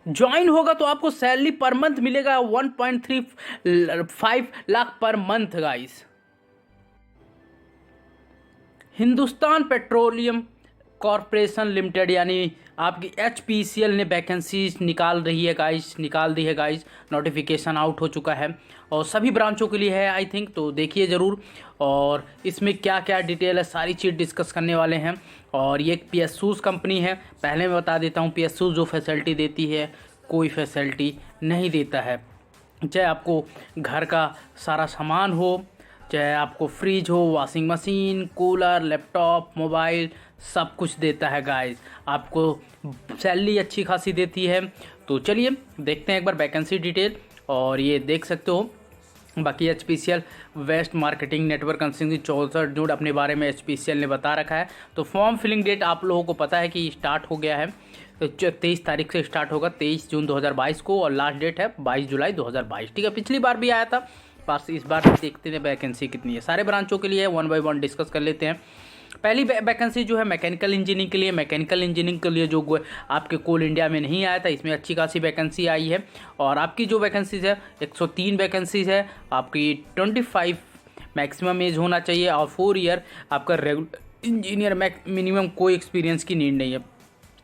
Join होगा तो आपको सैलरी पर मंथ मिलेगा 1.35 lakh per month guys. Hindustan petroleum corporation limited यानी आपकी HPCL ने वैकेंसीज निकाल रही है गाइस, निकाल दी है गाइस। नोटिफिकेशन आउट हो चुका है और सभी ब्रांचों के लिए है आई थिंक, तो देखिए ज़रूर। और इसमें क्या क्या डिटेल है सारी चीज़ डिस्कस करने वाले हैं। और ये एक PSUs कंपनी है, पहले मैं बता देता हूँ PSUs जो फैसिलिटी देती है कोई फैसिलिटी नहीं देता है। चाहे आपको घर का सारा सामान हो, चाहे आपको फ्रिज हो, washing machine, cooler, laptop, mobile, सब कुछ देता है गाइस। आपको सैलरी अच्छी खासी देती है। तो चलिए देखते हैं एक बार वैकेंसी डिटेल। और ये देख सकते हो बाकी HPCL west marketing network consulting 64 node अपने बारे में HPCL ने बता रखा है। तो फॉर्म फिलिंग डेट आप लोगों को पता है कि स्टार्ट हो गया है, 23 तारीख से स्टार्ट होगा, 23 जून 2022 को, और लास्ट डेट है 22 जुलाई 2022। ठीक है, पिछली बार भी आया था, बस इस बार देखते हैं वैकेंसी कितनी है। सारे ब्रांचों के लिए 1 बाय 1 डिस्कस कर लेते हैं। पहली वैकेंसी जो है मैकेनिकल इंजीनियरिंग के लिए। मैकेनिकल इंजीनियरिंग के लिए जो आपके कोल इंडिया में नहीं आया था, इसमें अच्छी खासी वैकेंसी आई है। और आपकी जो वैकेंसीज है 103 वैकेंसीज है। आपकी 25 मैक्सिमम एज होना चाहिए और 4 ईयर आपका रेगुलर इंजीनियर मिनिमम कोई एक्सपीरियंस की नीड नहीं है।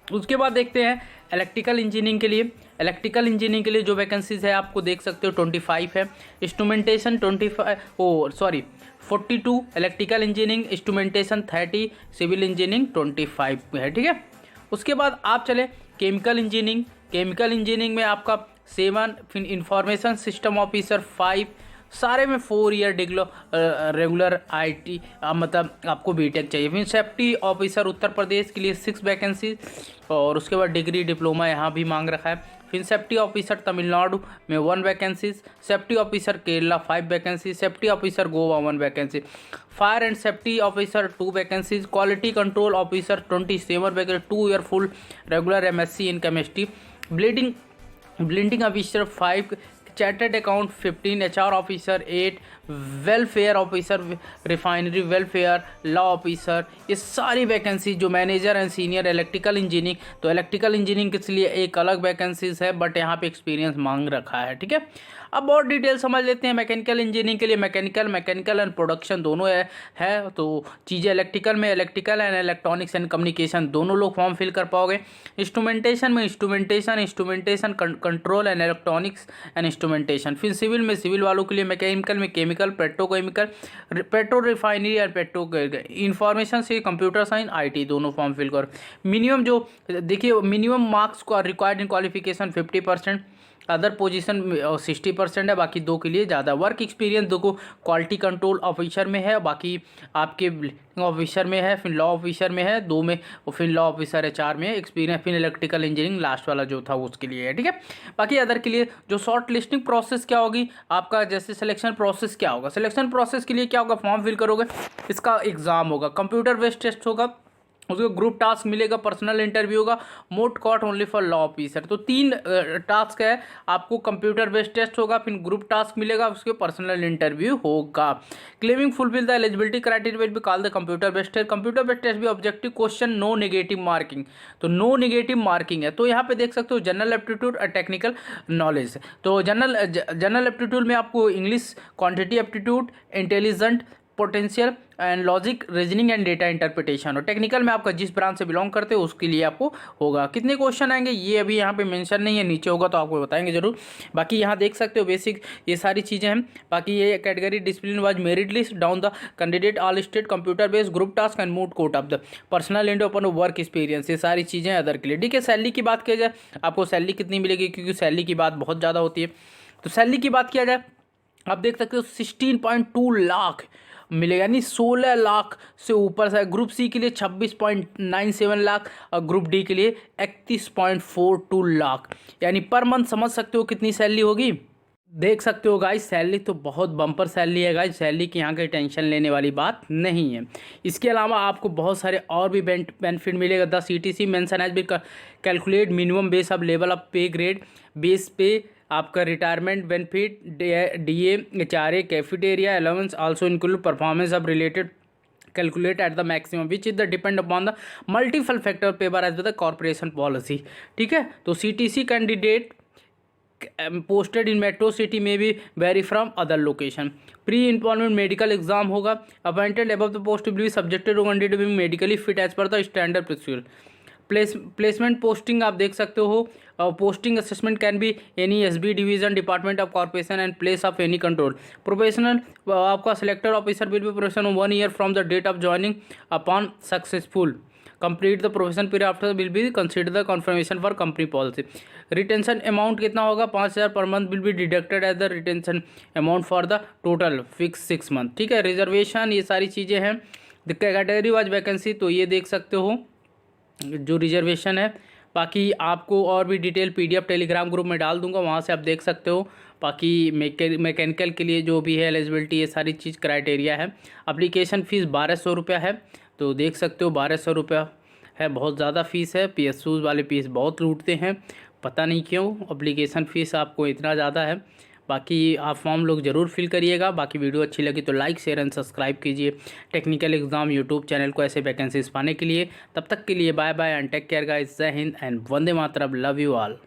उसके बाद देखते हैं इलेक्ट्रिकल इंजीनियरिंग के लिए। इलेक्ट्रिकल इंजीनियरिंग के लिए जो वैकेंसीज है आपको देख सकते हो 25 है। Instrumentation 42, electrical engineering, instrumentation 30, civil engineering 25 है। ठीक है, उसके बाद आप चले केमिकल इंजीनियरिंग। केमिकल इंजीनियरिंग में आपका 7, फिर इंफॉर्मेशन सिस्टम ऑफिसर 5, सारे में 4 ईयर रेगुलर IT मतलब आपको BTech चाहिए। फिर सेफ्टी ऑफिसर उत्तर प्रदेश के लिए 6 वैकेंसी, और उसके बाद डिग्री डिप्लोमा यहाँ भी मांग रखा है। फिर सेफ्टी ऑफिसर तमिलनाडु में 1 vacancy, safety officer Kerala 5 vacancy, safety officer Goa 1 vacancy, fire and safety officer 2 vacancies, quality control officer 27 vacancy, 2 year full regular MSc in chemistry, blending officer 5, chartered account 15, HR officer 8, welfare officer, refinery welfare, law officer, ये सारी vacancy जो manager and senior electrical engineering. तो electrical engineering के लिए एक अलग vacancies है, but यहाँ पे एक्सपीरियंस मांग रखा है। ठीक है, अब और डिटेल समझ लेते हैं। मैकेनिकल इंजीनियरिंग के लिए मैकेनिकल एंड प्रोडक्शन दोनों है। तो चीज़ें इलेक्ट्रिकल में electrical and electronics and communication दोनों लोग फॉर्म फिल कर पाओगे। इंस्ट्रूमेंटेशन में instrumentation control and electronics and instrumentation. फिर सिविल में सिविल वालों के लिए मैकेनिकल में केमिकल, पेट्रोकेमिकल, पेट्रो रिफाइनरी और पेट्रो, इंफॉर्मेशन से कंप्यूटर साइंस IT दोनों फॉर्म फिल करो। मिनिमम जो देखिए मिनिमम मार्क्स को required in qualification 50%, other position 60% है, बाकी 2 के लिए ज़्यादा। वर्क एक्सपीरियंस देखो क्वालिटी कंट्रोल ऑफिसर में है, बाकी आपके ऑफिसर में है, फिर लॉ ऑफिसर में है 2 में, और फिर लॉ ऑफिसर HR में एक्सपीरियंस, फिर इलेक्ट्रिकल इंजीनियरिंग लास्ट वाला जो था उसके लिए है। ठीक है, बाकी अदर के लिए जो शॉर्ट लिस्टिंग प्रोसेस क्या होगी आपका, जैसे सिलेक्शन प्रोसेस क्या होगा। सिलेक्शन प्रोसेस के लिए क्या होगा, फॉर्म फिल करोगे, इसका एग्ज़ाम होगा, कंप्यूटर बेस्ड टेस्ट होगा, उसको ग्रुप टास्क मिलेगा, पर्सनल इंटरव्यू होगा, moot court only for law officer. तो 3 टास्क है आपको, कंप्यूटर बेस्ड टेस्ट होगा, फिर ग्रुप टास्क मिलेगा, उसके पर्सनल इंटरव्यू होगा। Claiming fulfill the eligibility criteria will be called the computer based test. Computer based test भी objective question, no negative marking. तो नो नेगेटिव मार्किंग है। तो यहाँ पे देख सकते हो जनरल एप्टीट्यूड और टेक्निकल नॉलेज। तो जनरल एप्टीट्यूड में आपको English, quantity aptitude, intelligent, potential and logic, reasoning and data interpretation. और टेक्निकल में आपका जिस ब्रांच से बिलोंग करते हो उसके लिए आपको होगा। कितने क्वेश्चन आएंगे ये अभी यहाँ पे मेंशन नहीं है, नीचे होगा तो आपको बताएंगे जरूर। बाकी यहाँ देख सकते हो बेसिक ये सारी चीज़ें हैं। बाकी ये category discipline wise merit list down the candidate all state computer based group task and moot court of the personal and open work experience, ये सारी चीज़ें अदर के लिए। ठीक है, सैलरी की बात की जाए आपको सैलरी कितनी मिलेगी, क्योंकि सैलरी की बात बहुत ज़्यादा होती है। तो सैलरी की बात किया जाए आप देख सकते हो 16.2 लाख मिलेगा, यानी 16 लाख से ऊपर से। ग्रुप C के लिए 26.97 लाख और ग्रुप D के लिए 31.42 लाख, यानी पर मंथ समझ सकते हो कितनी सैलरी होगी। देख सकते हो गाइस, सैलरी तो बहुत बम्पर सैलरी है गाइस, सैलरी की यहाँ की टेंशन लेने वाली बात नहीं है। इसके अलावा आपको बहुत सारे और भी बेनिफिट मिलेगा। The CTC mention has been calculate minimum base of level of pay grade, base pay आपका retirement benefit, DA, HRA, cafeteria allowance, also include performance of related calculate at the maximum which is the depend upon the multiple factor paper as per the corporation policy। ठीक है, तो CTC candidate posted in metro city may be vary from other location। Pre employment medical exam होगा। Appointed above the post will be subjected to candidate being medically fit as per the standard procedure। Placement posting आप देख सकते हो। Posting assessment can be any SB division department of corporation and place of any control. Professional आपका selected officer will be professional 1 year from the date of joining upon successful complete the profession period after will be consider the confirmation for company policy. Retention amount कितना होगा 5,000 per month will be deducted as the retention amount for the total fix 6 month। ठीक है, reservation ये सारी चीज़ें हैं। The category wise vacancy तो ये देख सकते हो जो रिजर्वेशन है। बाकी आपको और भी डिटेल PDF टेलीग्राम ग्रुप में डाल दूंगा, वहाँ से आप देख सकते हो। बाकी मैकेनिकल के लिए जो भी है एलिजिबिलिटी ये सारी चीज़ क्राइटेरिया है। एप्लीकेशन फ़ीस 1200 रुपया है, तो देख सकते हो 1200 रुपया है, बहुत ज़्यादा फ़ीस है। PSUs वाले फीस बहुत लूटते हैं, पता नहीं क्यों एप्लीकेशन फ़ीस आपको इतना ज़्यादा है। बाकी आप फॉर्म लोग ज़रूर फिल करिएगा। बाकी वीडियो अच्छी लगी तो लाइक शेयर एंड सब्सक्राइब कीजिए टेक्निकल एग्जाम यूट्यूब चैनल को ऐसे वैकेंसीज पाने के लिए। तब तक के लिए bye bye and take care guys. जय हिंद एंड वंदे मातरम। Love you all.